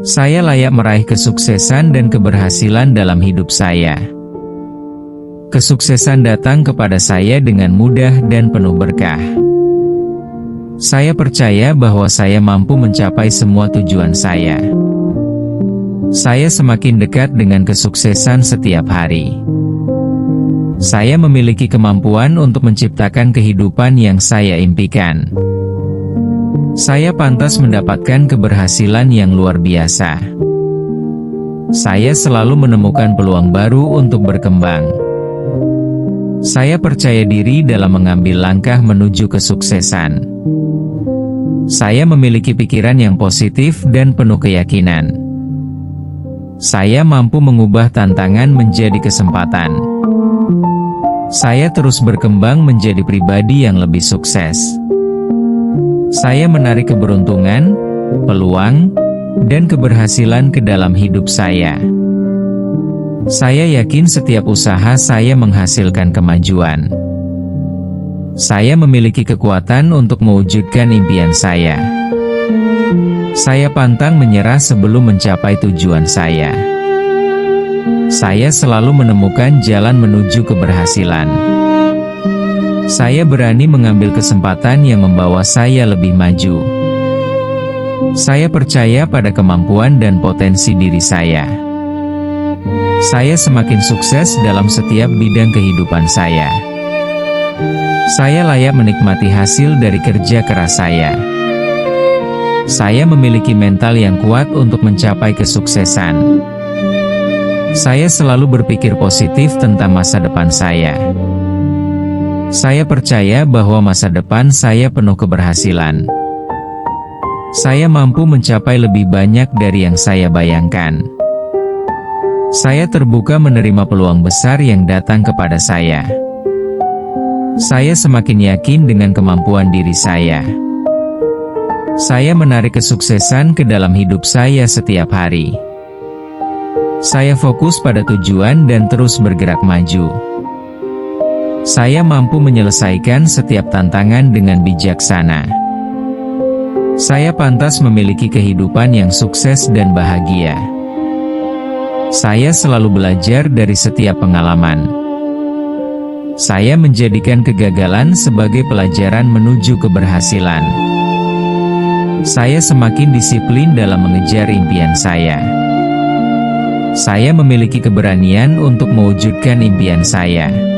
Saya layak meraih kesuksesan dan keberhasilan dalam hidup saya. Kesuksesan datang kepada saya dengan mudah dan penuh berkah. Saya percaya bahwa saya mampu mencapai semua tujuan saya. Saya semakin dekat dengan kesuksesan setiap hari. Saya memiliki kemampuan untuk menciptakan kehidupan yang saya impikan. Saya pantas mendapatkan keberhasilan yang luar biasa. Saya selalu menemukan peluang baru untuk berkembang. Saya percaya diri dalam mengambil langkah menuju kesuksesan. Saya memiliki pikiran yang positif dan penuh keyakinan. Saya mampu mengubah tantangan menjadi kesempatan. Saya terus berkembang menjadi pribadi yang lebih sukses. Saya menarik keberuntungan, peluang, dan keberhasilan ke dalam hidup saya. Saya yakin setiap usaha saya menghasilkan kemajuan. Saya memiliki kekuatan untuk mewujudkan impian saya. Saya pantang menyerah sebelum mencapai tujuan saya. Saya selalu menemukan jalan menuju keberhasilan. Saya berani mengambil kesempatan yang membawa saya lebih maju. Saya percaya pada kemampuan dan potensi diri saya. Saya semakin sukses dalam setiap bidang kehidupan saya. Saya layak menikmati hasil dari kerja keras saya. Saya memiliki mental yang kuat untuk mencapai kesuksesan. Saya selalu berpikir positif tentang masa depan saya. Saya percaya bahwa masa depan saya penuh keberhasilan. Saya mampu mencapai lebih banyak dari yang saya bayangkan. Saya terbuka menerima peluang besar yang datang kepada saya. Saya semakin yakin dengan kemampuan diri saya. Saya menarik kesuksesan ke dalam hidup saya setiap hari. Saya fokus pada tujuan dan terus bergerak maju. Saya mampu menyelesaikan setiap tantangan dengan bijaksana. Saya pantas memiliki kehidupan yang sukses dan bahagia. Saya selalu belajar dari setiap pengalaman. Saya menjadikan kegagalan sebagai pelajaran menuju keberhasilan. Saya semakin disiplin dalam mengejar impian saya. Saya memiliki keberanian untuk mewujudkan impian saya.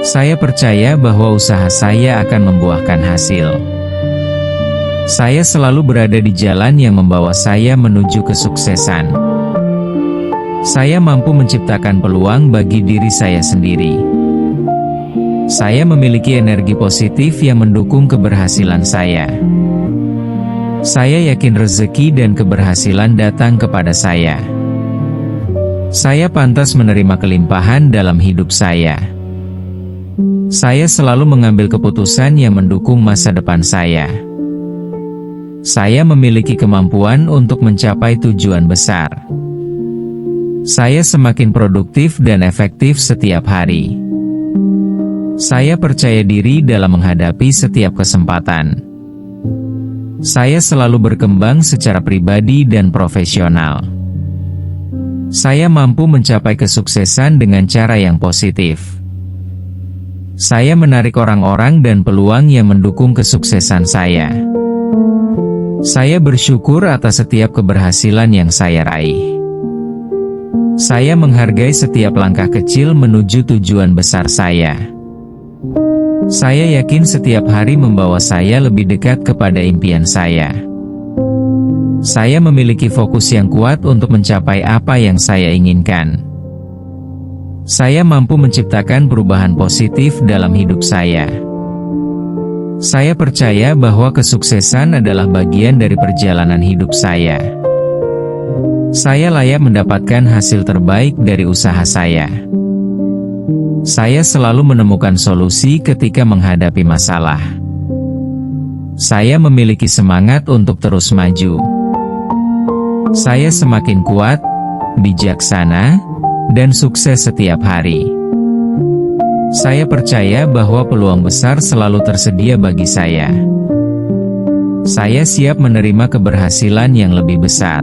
Saya percaya bahwa usaha saya akan membuahkan hasil. Saya selalu berada di jalan yang membawa saya menuju kesuksesan. Saya mampu menciptakan peluang bagi diri saya sendiri. Saya memiliki energi positif yang mendukung keberhasilan saya. Saya yakin rezeki dan keberhasilan datang kepada saya. Saya pantas menerima kelimpahan dalam hidup saya. Saya selalu mengambil keputusan yang mendukung masa depan saya. Saya memiliki kemampuan untuk mencapai tujuan besar. Saya semakin produktif dan efektif setiap hari. Saya percaya diri dalam menghadapi setiap kesempatan. Saya selalu berkembang secara pribadi dan profesional. Saya mampu mencapai kesuksesan dengan cara yang positif. Saya menarik orang-orang dan peluang yang mendukung kesuksesan saya. Saya bersyukur atas setiap keberhasilan yang saya raih. Saya menghargai setiap langkah kecil menuju tujuan besar saya. Saya yakin setiap hari membawa saya lebih dekat kepada impian saya. Saya memiliki fokus yang kuat untuk mencapai apa yang saya inginkan. Saya mampu menciptakan perubahan positif dalam hidup saya. Saya percaya bahwa kesuksesan adalah bagian dari perjalanan hidup saya. Saya layak mendapatkan hasil terbaik dari usaha saya. Saya selalu menemukan solusi ketika menghadapi masalah. Saya memiliki semangat untuk terus maju. Saya semakin kuat, bijaksana, dan sukses setiap hari. Saya percaya bahwa peluang besar selalu tersedia bagi saya. Saya siap menerima keberhasilan yang lebih besar.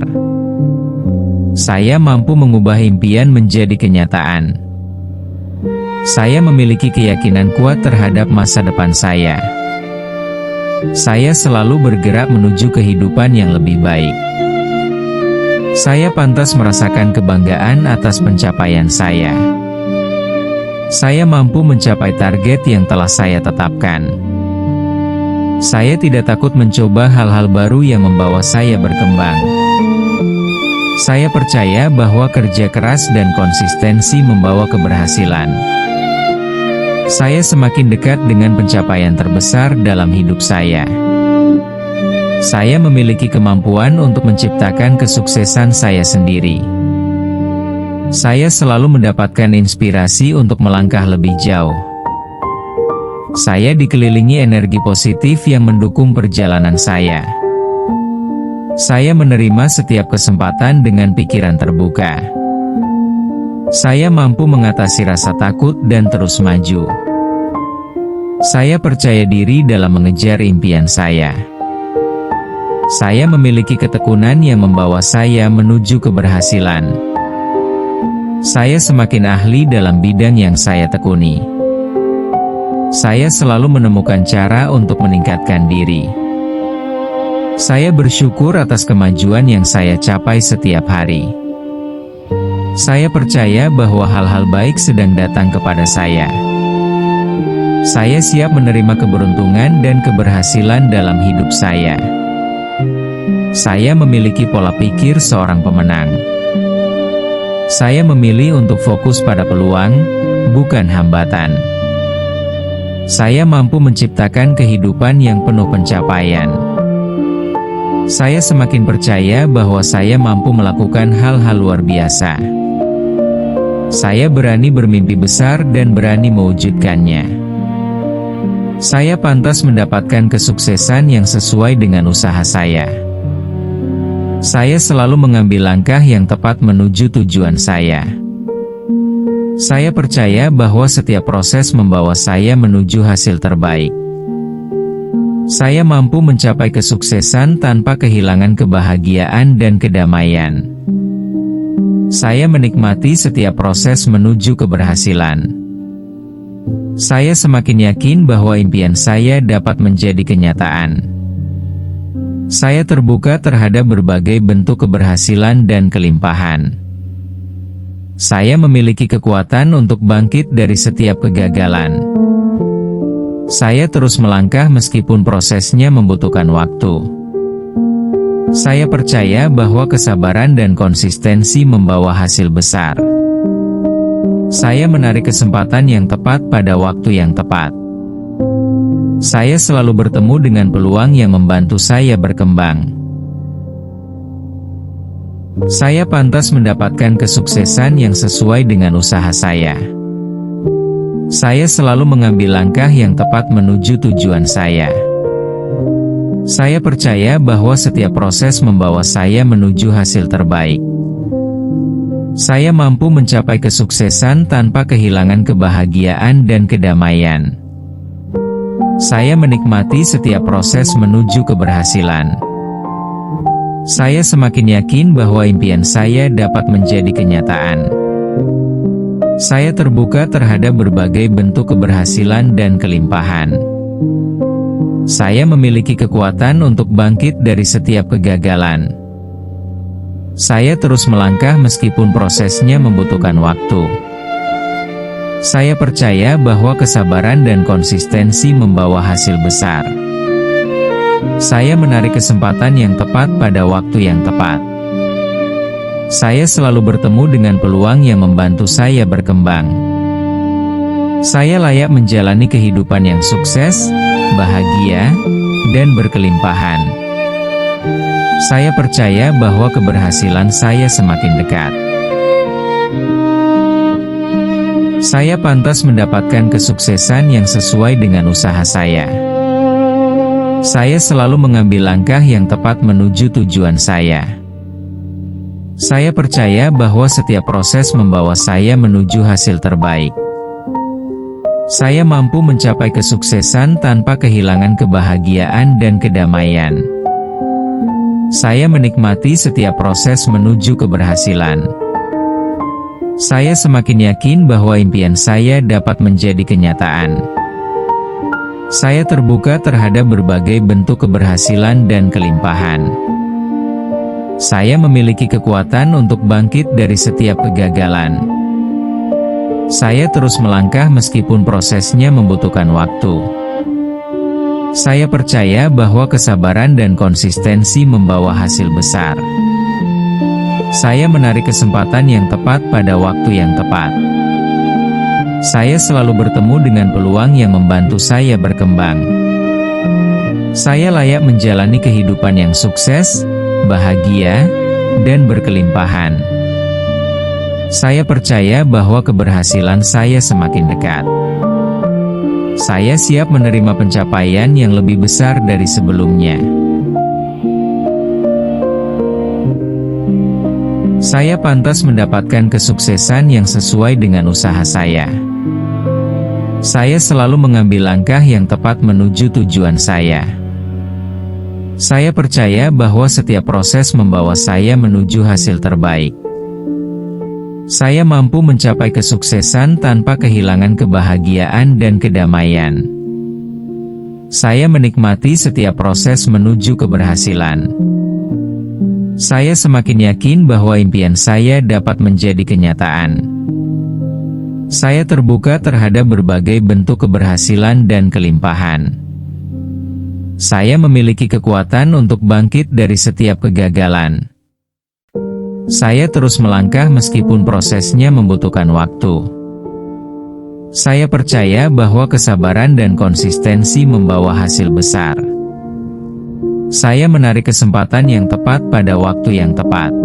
Saya mampu mengubah impian menjadi kenyataan. Saya memiliki keyakinan kuat terhadap masa depan saya. Saya selalu bergerak menuju kehidupan yang lebih baik. Saya pantas merasakan kebanggaan atas pencapaian saya. Saya mampu mencapai target yang telah saya tetapkan. Saya tidak takut mencoba hal-hal baru yang membawa saya berkembang. Saya percaya bahwa kerja keras dan konsistensi membawa keberhasilan. Saya semakin dekat dengan pencapaian terbesar dalam hidup saya. Saya memiliki kemampuan untuk menciptakan kesuksesan saya sendiri. Saya selalu mendapatkan inspirasi untuk melangkah lebih jauh. Saya dikelilingi energi positif yang mendukung perjalanan saya. Saya menerima setiap kesempatan dengan pikiran terbuka. Saya mampu mengatasi rasa takut dan terus maju. Saya percaya diri dalam mengejar impian saya. Saya memiliki ketekunan yang membawa saya menuju keberhasilan. Saya semakin ahli dalam bidang yang saya tekuni. Saya selalu menemukan cara untuk meningkatkan diri. Saya bersyukur atas kemajuan yang saya capai setiap hari. Saya percaya bahwa hal-hal baik sedang datang kepada saya. Saya siap menerima keberuntungan dan keberhasilan dalam hidup saya. Saya memiliki pola pikir seorang pemenang. Saya memilih untuk fokus pada peluang, bukan hambatan. Saya mampu menciptakan kehidupan yang penuh pencapaian. Saya semakin percaya bahwa saya mampu melakukan hal-hal luar biasa. Saya berani bermimpi besar dan berani mewujudkannya. Saya pantas mendapatkan kesuksesan yang sesuai dengan usaha saya. Saya selalu mengambil langkah yang tepat menuju tujuan saya. Saya percaya bahwa setiap proses membawa saya menuju hasil terbaik. Saya mampu mencapai kesuksesan tanpa kehilangan kebahagiaan dan kedamaian. Saya menikmati setiap proses menuju keberhasilan. Saya semakin yakin bahwa impian saya dapat menjadi kenyataan. Saya terbuka terhadap berbagai bentuk keberhasilan dan kelimpahan. Saya memiliki kekuatan untuk bangkit dari setiap kegagalan. Saya terus melangkah meskipun prosesnya membutuhkan waktu. Saya percaya bahwa kesabaran dan konsistensi membawa hasil besar. Saya menarik kesempatan yang tepat pada waktu yang tepat. Saya selalu bertemu dengan peluang yang membantu saya berkembang. Saya pantas mendapatkan kesuksesan yang sesuai dengan usaha saya. Saya selalu mengambil langkah yang tepat menuju tujuan saya. Saya percaya bahwa setiap proses membawa saya menuju hasil terbaik. Saya mampu mencapai kesuksesan tanpa kehilangan kebahagiaan dan kedamaian. Saya menikmati setiap proses menuju keberhasilan. Saya semakin yakin bahwa impian saya dapat menjadi kenyataan. Saya terbuka terhadap berbagai bentuk keberhasilan dan kelimpahan. Saya memiliki kekuatan untuk bangkit dari setiap kegagalan. Saya terus melangkah meskipun prosesnya membutuhkan waktu. Saya percaya bahwa kesabaran dan konsistensi membawa hasil besar. Saya menarik kesempatan yang tepat pada waktu yang tepat. Saya selalu bertemu dengan peluang yang membantu saya berkembang. Saya layak menjalani kehidupan yang sukses, bahagia, dan berkelimpahan. Saya percaya bahwa keberhasilan saya semakin dekat. Saya pantas mendapatkan kesuksesan yang sesuai dengan usaha saya. Saya selalu mengambil langkah yang tepat menuju tujuan saya. Saya percaya bahwa setiap proses membawa saya menuju hasil terbaik. Saya mampu mencapai kesuksesan tanpa kehilangan kebahagiaan dan kedamaian. Saya menikmati setiap proses menuju keberhasilan. Saya semakin yakin bahwa impian saya dapat menjadi kenyataan. Saya terbuka terhadap berbagai bentuk keberhasilan dan kelimpahan. Saya memiliki kekuatan untuk bangkit dari setiap kegagalan. Saya terus melangkah meskipun prosesnya membutuhkan waktu. Saya percaya bahwa kesabaran dan konsistensi membawa hasil besar. Saya menarik kesempatan yang tepat pada waktu yang tepat. Saya selalu bertemu dengan peluang yang membantu saya berkembang. Saya layak menjalani kehidupan yang sukses, bahagia, dan berkelimpahan. Saya percaya bahwa keberhasilan saya semakin dekat. Saya siap menerima pencapaian yang lebih besar dari sebelumnya. Saya pantas mendapatkan kesuksesan yang sesuai dengan usaha saya. Saya selalu mengambil langkah yang tepat menuju tujuan saya. Saya percaya bahwa setiap proses membawa saya menuju hasil terbaik. Saya mampu mencapai kesuksesan tanpa kehilangan kebahagiaan dan kedamaian. Saya menikmati setiap proses menuju keberhasilan. Saya semakin yakin bahwa impian saya dapat menjadi kenyataan. Saya terbuka terhadap berbagai bentuk keberhasilan dan kelimpahan. Saya memiliki kekuatan untuk bangkit dari setiap kegagalan. Saya terus melangkah meskipun prosesnya membutuhkan waktu. Saya percaya bahwa kesabaran dan konsistensi membawa hasil besar. Saya menarik kesempatan yang tepat pada waktu yang tepat.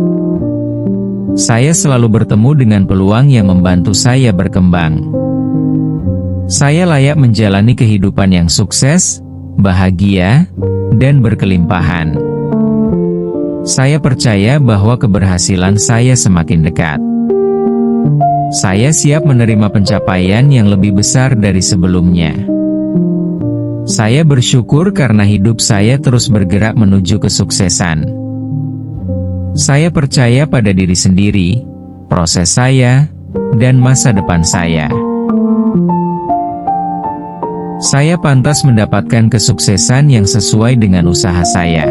Saya selalu bertemu dengan peluang yang membantu saya berkembang. Saya layak menjalani kehidupan yang sukses, bahagia, dan berkelimpahan. Saya percaya bahwa keberhasilan saya semakin dekat. Saya siap menerima pencapaian yang lebih besar dari sebelumnya. Saya bersyukur karena hidup saya terus bergerak menuju kesuksesan. Saya percaya pada diri sendiri, proses saya, dan masa depan saya. Saya pantas mendapatkan kesuksesan yang sesuai dengan usaha saya.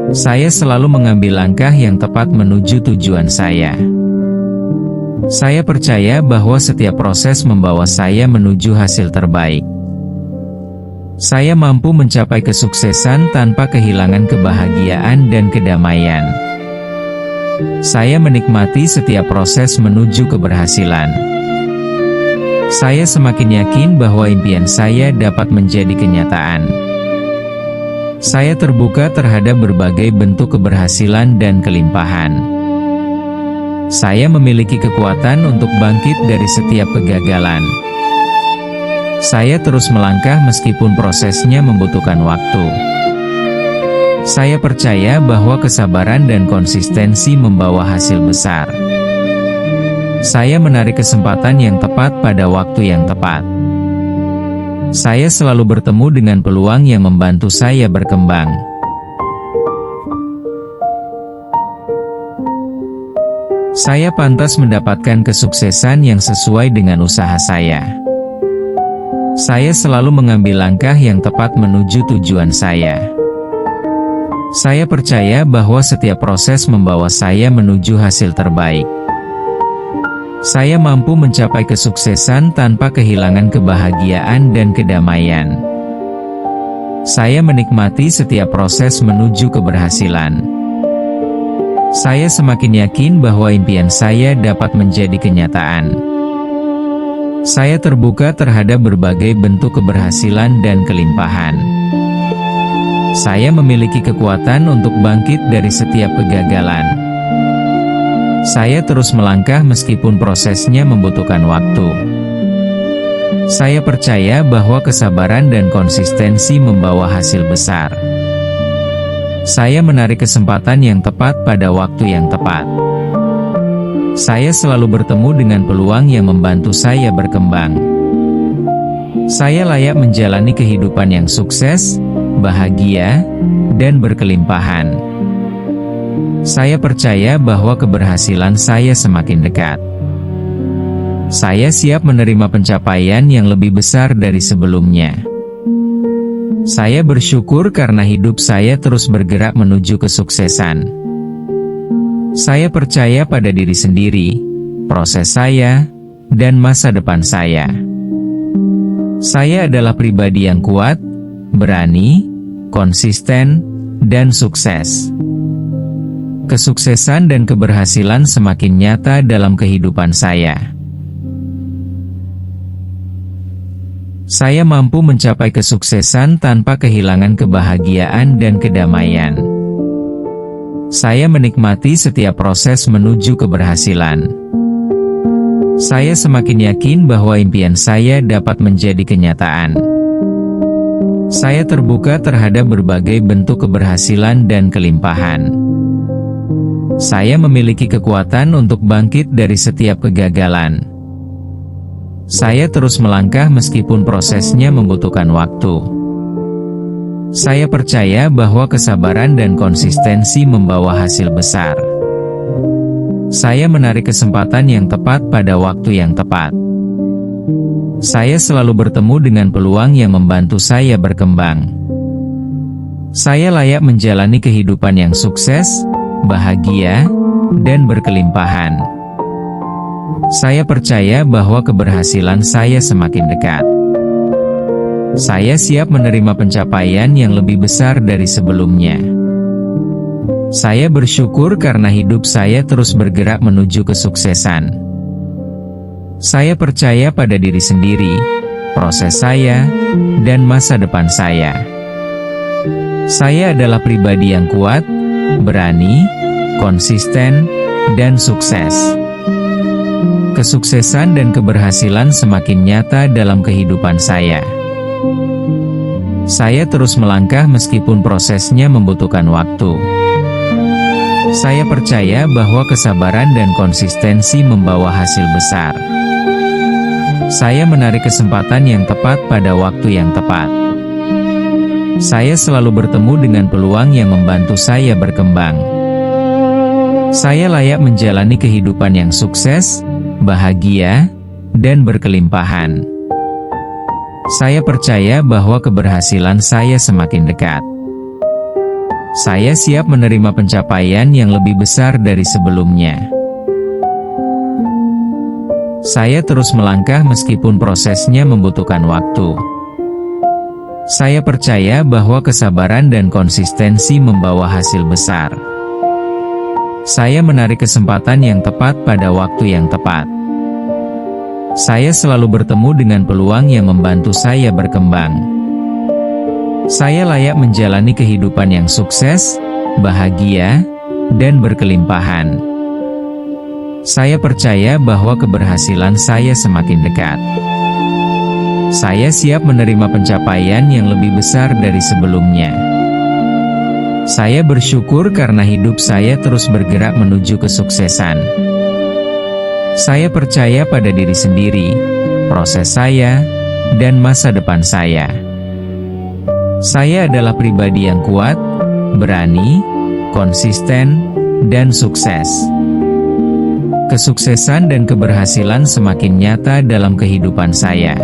Saya selalu mengambil langkah yang tepat menuju tujuan saya. Saya percaya bahwa setiap proses membawa saya menuju hasil terbaik. Saya mampu mencapai kesuksesan tanpa kehilangan kebahagiaan dan kedamaian. Saya menikmati setiap proses menuju keberhasilan. Saya semakin yakin bahwa impian saya dapat menjadi kenyataan. Saya terbuka terhadap berbagai bentuk keberhasilan dan kelimpahan. Saya memiliki kekuatan untuk bangkit dari setiap kegagalan. Saya terus melangkah meskipun prosesnya membutuhkan waktu. Saya percaya bahwa kesabaran dan konsistensi membawa hasil besar. Saya menarik kesempatan yang tepat pada waktu yang tepat. Saya selalu bertemu dengan peluang yang membantu saya berkembang. Saya pantas mendapatkan kesuksesan yang sesuai dengan usaha saya. Saya selalu mengambil langkah yang tepat menuju tujuan saya. Saya percaya bahwa setiap proses membawa saya menuju hasil terbaik. Saya mampu mencapai kesuksesan tanpa kehilangan kebahagiaan dan kedamaian. Saya menikmati setiap proses menuju keberhasilan. Saya semakin yakin bahwa impian saya dapat menjadi kenyataan. Saya terbuka terhadap berbagai bentuk keberhasilan dan kelimpahan. Saya memiliki kekuatan untuk bangkit dari setiap kegagalan. Saya terus melangkah meskipun prosesnya membutuhkan waktu. Saya percaya bahwa kesabaran dan konsistensi membawa hasil besar. Saya menarik kesempatan yang tepat pada waktu yang tepat. Saya selalu bertemu dengan peluang yang membantu saya berkembang. Saya layak menjalani kehidupan yang sukses, bahagia, dan berkelimpahan. Saya percaya bahwa keberhasilan saya semakin dekat. Saya siap menerima pencapaian yang lebih besar dari sebelumnya. Saya bersyukur karena hidup saya terus bergerak menuju kesuksesan. Saya percaya pada diri sendiri, proses saya, dan masa depan saya. Saya adalah pribadi yang kuat, berani, konsisten, dan sukses. Kesuksesan dan keberhasilan semakin nyata dalam kehidupan saya. Saya mampu mencapai kesuksesan tanpa kehilangan kebahagiaan dan kedamaian. Saya menikmati setiap proses menuju keberhasilan. Saya semakin yakin bahwa impian saya dapat menjadi kenyataan. Saya terbuka terhadap berbagai bentuk keberhasilan dan kelimpahan. Saya memiliki kekuatan untuk bangkit dari setiap kegagalan. Saya terus melangkah meskipun prosesnya membutuhkan waktu. Saya percaya bahwa kesabaran dan konsistensi membawa hasil besar. Saya menarik kesempatan yang tepat pada waktu yang tepat. Saya selalu bertemu dengan peluang yang membantu saya berkembang. Saya layak menjalani kehidupan yang sukses, bahagia, dan berkelimpahan. Saya percaya bahwa keberhasilan saya semakin dekat. Saya siap menerima pencapaian yang lebih besar dari sebelumnya. Saya bersyukur karena hidup saya terus bergerak menuju kesuksesan. Saya percaya pada diri sendiri, proses saya, dan masa depan saya. Saya adalah pribadi yang kuat, berani, konsisten, dan sukses. Kesuksesan dan keberhasilan semakin nyata dalam kehidupan saya. Saya terus melangkah meskipun prosesnya membutuhkan waktu. Saya percaya bahwa kesabaran dan konsistensi membawa hasil besar. Saya menarik kesempatan yang tepat pada waktu yang tepat. Saya selalu bertemu dengan peluang yang membantu saya berkembang. Saya layak menjalani kehidupan yang sukses, bahagia, dan berkelimpahan. Saya percaya bahwa keberhasilan saya semakin dekat. Saya siap menerima pencapaian yang lebih besar dari sebelumnya. Saya terus melangkah meskipun prosesnya membutuhkan waktu. Saya percaya bahwa kesabaran dan konsistensi membawa hasil besar. Saya menarik kesempatan yang tepat pada waktu yang tepat. Saya selalu bertemu dengan peluang yang membantu saya berkembang. Saya layak menjalani kehidupan yang sukses, bahagia, dan berkelimpahan. Saya percaya bahwa keberhasilan saya semakin dekat. Saya siap menerima pencapaian yang lebih besar dari sebelumnya. Saya bersyukur karena hidup saya terus bergerak menuju kesuksesan. Saya percaya pada diri sendiri, proses saya, dan masa depan saya. Saya adalah pribadi yang kuat, berani, konsisten, dan sukses. Kesuksesan dan keberhasilan semakin nyata dalam kehidupan saya.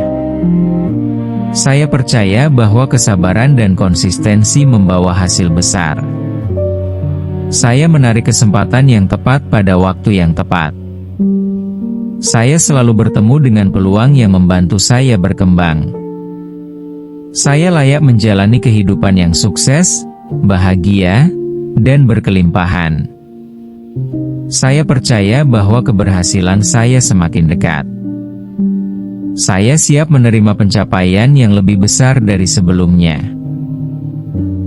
Saya percaya bahwa kesabaran dan konsistensi membawa hasil besar. Saya menarik kesempatan yang tepat pada waktu yang tepat. Saya selalu bertemu dengan peluang yang membantu saya berkembang. Saya layak menjalani kehidupan yang sukses, bahagia, dan berkelimpahan. Saya percaya bahwa keberhasilan saya semakin dekat. Saya siap menerima pencapaian yang lebih besar dari sebelumnya.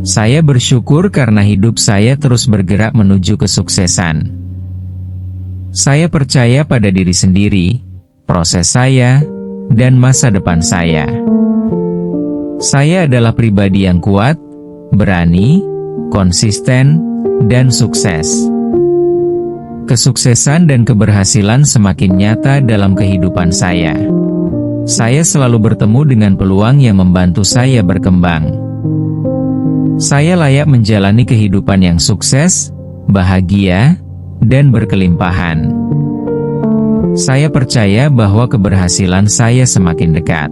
Saya bersyukur karena hidup saya terus bergerak menuju kesuksesan. Saya percaya pada diri sendiri, proses saya, dan masa depan saya. Saya adalah pribadi yang kuat, berani, konsisten, dan sukses. Kesuksesan dan keberhasilan semakin nyata dalam kehidupan saya. Saya selalu bertemu dengan peluang yang membantu saya berkembang. Saya layak menjalani kehidupan yang sukses, bahagia, dan berkelimpahan. Saya percaya bahwa keberhasilan saya semakin dekat.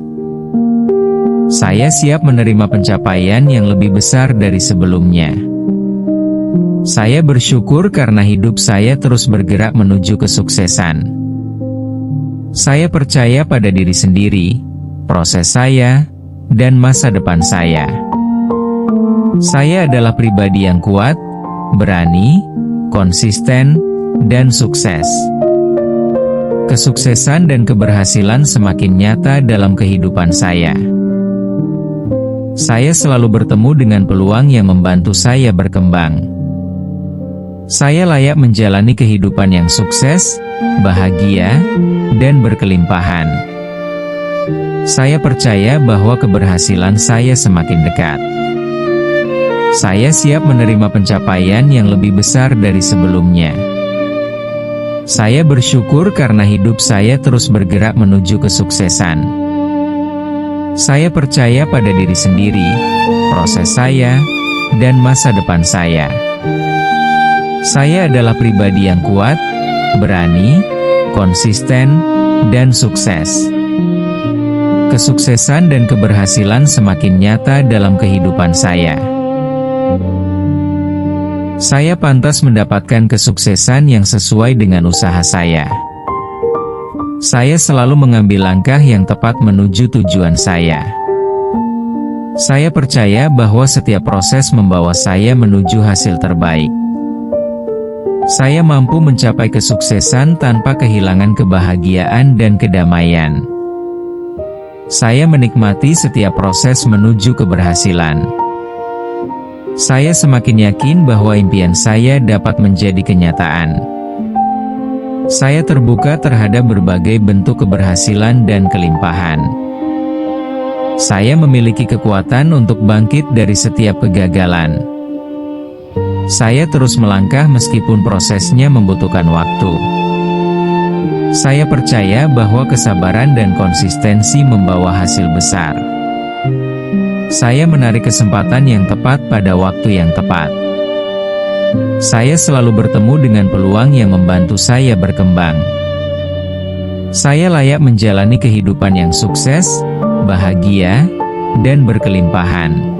Saya siap menerima pencapaian yang lebih besar dari sebelumnya. Saya bersyukur karena hidup saya terus bergerak menuju kesuksesan. Saya percaya pada diri sendiri, proses saya, dan masa depan saya. Saya adalah pribadi yang kuat, berani, konsisten, dan sukses. Kesuksesan dan keberhasilan semakin nyata dalam kehidupan saya. Saya selalu bertemu dengan peluang yang membantu saya berkembang. Saya layak menjalani kehidupan yang sukses, bahagia, dan berkelimpahan. Saya percaya bahwa keberhasilan saya semakin dekat. Saya siap menerima pencapaian yang lebih besar dari sebelumnya. Saya bersyukur karena hidup saya terus bergerak menuju kesuksesan. Saya percaya pada diri sendiri, proses saya, dan masa depan saya. Saya adalah pribadi yang kuat, berani, konsisten, dan sukses. Kesuksesan dan keberhasilan semakin nyata dalam kehidupan saya. Saya pantas mendapatkan kesuksesan yang sesuai dengan usaha saya. Saya selalu mengambil langkah yang tepat menuju tujuan saya. Saya percaya bahwa setiap proses membawa saya menuju hasil terbaik. Saya mampu mencapai kesuksesan tanpa kehilangan kebahagiaan dan kedamaian. Saya menikmati setiap proses menuju keberhasilan. Saya semakin yakin bahwa impian saya dapat menjadi kenyataan. Saya terbuka terhadap berbagai bentuk keberhasilan dan kelimpahan. Saya memiliki kekuatan untuk bangkit dari setiap kegagalan. Saya terus melangkah meskipun prosesnya membutuhkan waktu. Saya percaya bahwa kesabaran dan konsistensi membawa hasil besar. Saya menarik kesempatan yang tepat pada waktu yang tepat. Saya selalu bertemu dengan peluang yang membantu saya berkembang. Saya layak menjalani kehidupan yang sukses, bahagia, dan berkelimpahan.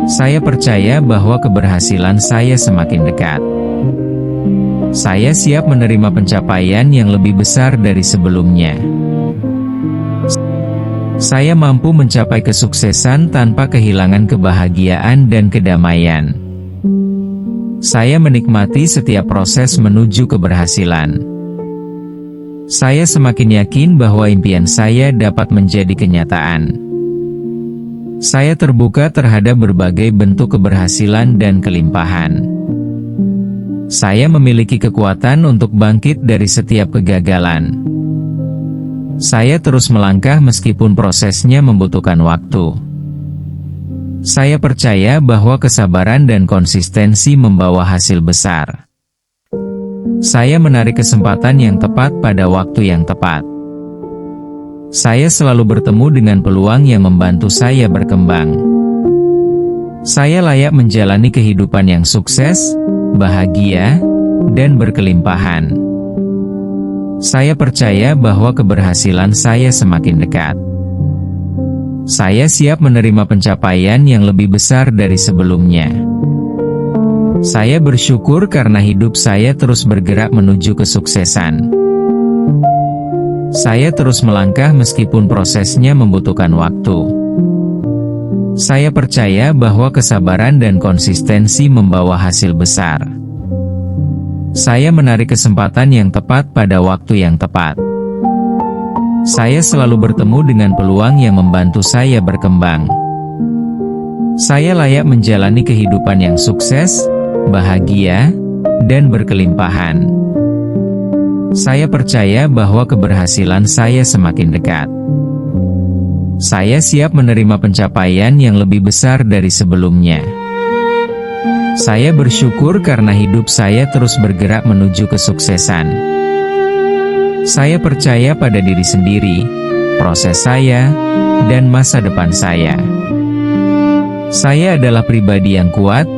Saya percaya bahwa keberhasilan saya semakin dekat. Saya siap menerima pencapaian yang lebih besar dari sebelumnya. Saya mampu mencapai kesuksesan tanpa kehilangan kebahagiaan dan kedamaian. Saya menikmati setiap proses menuju keberhasilan. Saya semakin yakin bahwa impian saya dapat menjadi kenyataan. Saya terbuka terhadap berbagai bentuk keberhasilan dan kelimpahan. Saya memiliki kekuatan untuk bangkit dari setiap kegagalan. Saya terus melangkah meskipun prosesnya membutuhkan waktu. Saya percaya bahwa kesabaran dan konsistensi membawa hasil besar. Saya menarik kesempatan yang tepat pada waktu yang tepat. Saya selalu bertemu dengan peluang yang membantu saya berkembang. Saya layak menjalani kehidupan yang sukses, bahagia, dan berkelimpahan. Saya percaya bahwa keberhasilan saya semakin dekat. Saya siap menerima pencapaian yang lebih besar dari sebelumnya. Saya bersyukur karena hidup saya terus bergerak menuju kesuksesan. Saya terus melangkah meskipun prosesnya membutuhkan waktu. Saya percaya bahwa kesabaran dan konsistensi membawa hasil besar. Saya menarik kesempatan yang tepat pada waktu yang tepat. Saya selalu bertemu dengan peluang yang membantu saya berkembang. Saya layak menjalani kehidupan yang sukses, bahagia, dan berkelimpahan. Saya percaya bahwa keberhasilan saya semakin dekat. Saya siap menerima pencapaian yang lebih besar dari sebelumnya. Saya bersyukur karena hidup saya terus bergerak menuju kesuksesan. Saya percaya pada diri sendiri, proses saya, dan masa depan saya. Saya adalah pribadi yang kuat,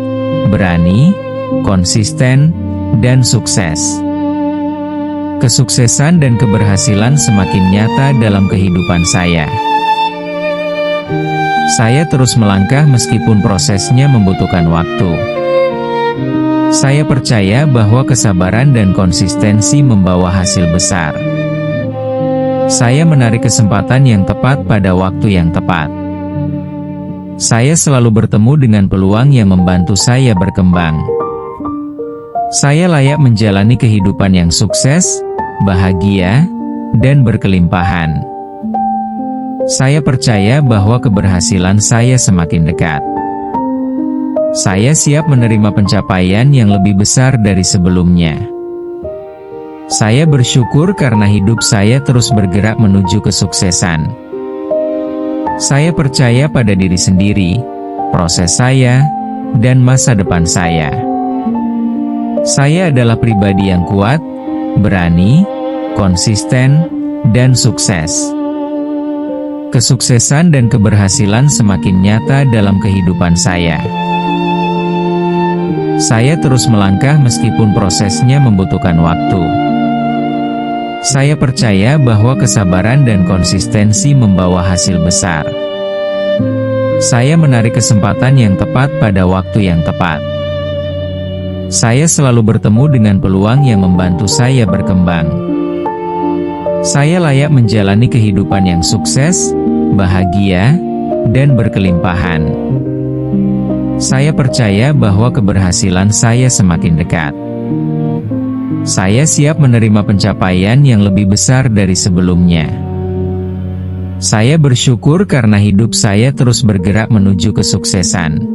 berani, konsisten, dan sukses. Kesuksesan dan keberhasilan semakin nyata dalam kehidupan saya. Saya terus melangkah meskipun prosesnya membutuhkan waktu. Saya percaya bahwa kesabaran dan konsistensi membawa hasil besar. Saya menarik kesempatan yang tepat pada waktu yang tepat. Saya selalu bertemu dengan peluang yang membantu saya berkembang. Saya layak menjalani kehidupan yang sukses, bahagia, dan berkelimpahan. Saya percaya bahwa keberhasilan saya semakin dekat. Saya siap menerima pencapaian yang lebih besar dari sebelumnya. Saya bersyukur karena hidup saya terus bergerak menuju kesuksesan. Saya percaya pada diri sendiri, proses saya, dan masa depan saya. Saya adalah pribadi yang kuat, berani, konsisten, dan sukses. Kesuksesan dan keberhasilan semakin nyata dalam kehidupan saya. Saya terus melangkah meskipun prosesnya membutuhkan waktu. Saya percaya bahwa kesabaran dan konsistensi membawa hasil besar. Saya menarik kesempatan yang tepat pada waktu yang tepat. Saya selalu bertemu dengan peluang yang membantu saya berkembang. Saya layak menjalani kehidupan yang sukses, bahagia, dan berkelimpahan. Saya percaya bahwa keberhasilan saya semakin dekat. Saya siap menerima pencapaian yang lebih besar dari sebelumnya. Saya bersyukur karena hidup saya terus bergerak menuju kesuksesan.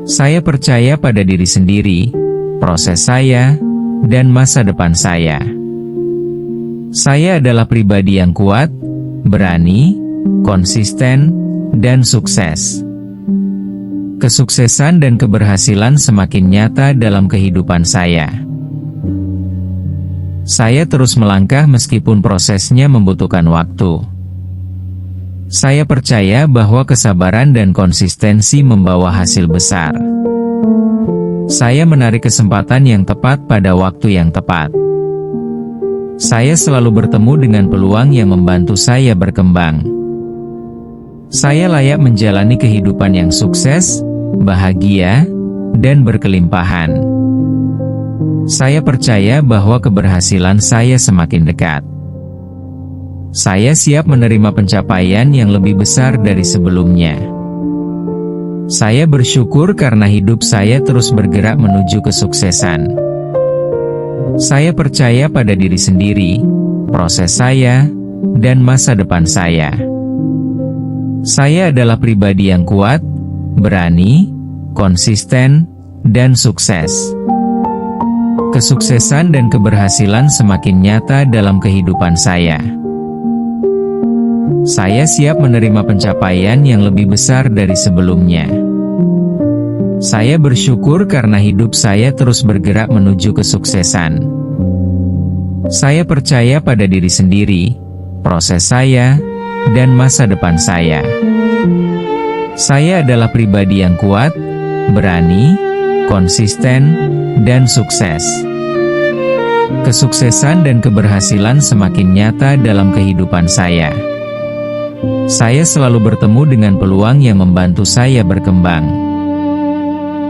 Saya percaya pada diri sendiri, proses saya, dan masa depan saya. Saya adalah pribadi yang kuat, berani, konsisten, dan sukses. Kesuksesan dan keberhasilan semakin nyata dalam kehidupan saya. Saya terus melangkah meskipun prosesnya membutuhkan waktu. Saya percaya bahwa kesabaran dan konsistensi membawa hasil besar. Saya menarik kesempatan yang tepat pada waktu yang tepat. Saya selalu bertemu dengan peluang yang membantu saya berkembang. Saya layak menjalani kehidupan yang sukses, bahagia, dan berkelimpahan. Saya percaya bahwa keberhasilan saya semakin dekat. Saya siap menerima pencapaian yang lebih besar dari sebelumnya. Saya bersyukur karena hidup saya terus bergerak menuju kesuksesan. Saya percaya pada diri sendiri, proses saya, dan masa depan saya. Saya adalah pribadi yang kuat, berani, konsisten, dan sukses. Kesuksesan dan keberhasilan semakin nyata dalam kehidupan saya. Saya siap menerima pencapaian yang lebih besar dari sebelumnya. Saya bersyukur karena hidup saya terus bergerak menuju kesuksesan. Saya percaya pada diri sendiri, proses saya, dan masa depan saya. Saya adalah pribadi yang kuat, berani, konsisten, dan sukses. Kesuksesan dan keberhasilan semakin nyata dalam kehidupan saya. Saya selalu bertemu dengan peluang yang membantu saya berkembang.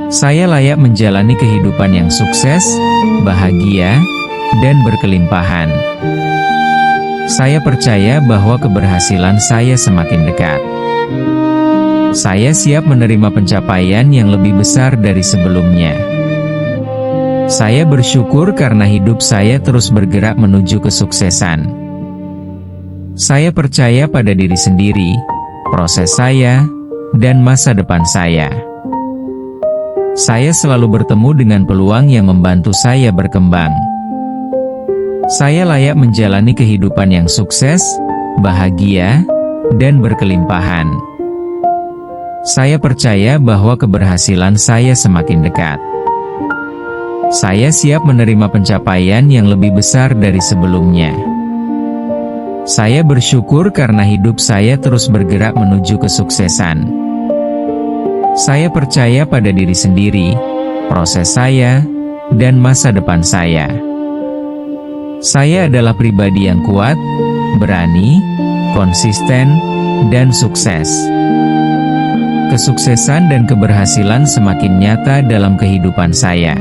Saya layak menjalani kehidupan yang sukses, bahagia, dan berkelimpahan. Saya percaya bahwa keberhasilan saya semakin dekat. Saya siap menerima pencapaian yang lebih besar dari sebelumnya. Saya bersyukur karena hidup saya terus bergerak menuju kesuksesan. Saya percaya pada diri sendiri, proses saya, dan masa depan saya. Saya selalu bertemu dengan peluang yang membantu saya berkembang. Saya layak menjalani kehidupan yang sukses, bahagia, dan berkelimpahan. Saya percaya bahwa keberhasilan saya semakin dekat. Saya siap menerima pencapaian yang lebih besar dari sebelumnya. Saya bersyukur karena hidup saya terus bergerak menuju kesuksesan. Saya percaya pada diri sendiri, proses saya, dan masa depan saya. Saya adalah pribadi yang kuat, berani, konsisten, dan sukses. Kesuksesan dan keberhasilan semakin nyata dalam kehidupan saya.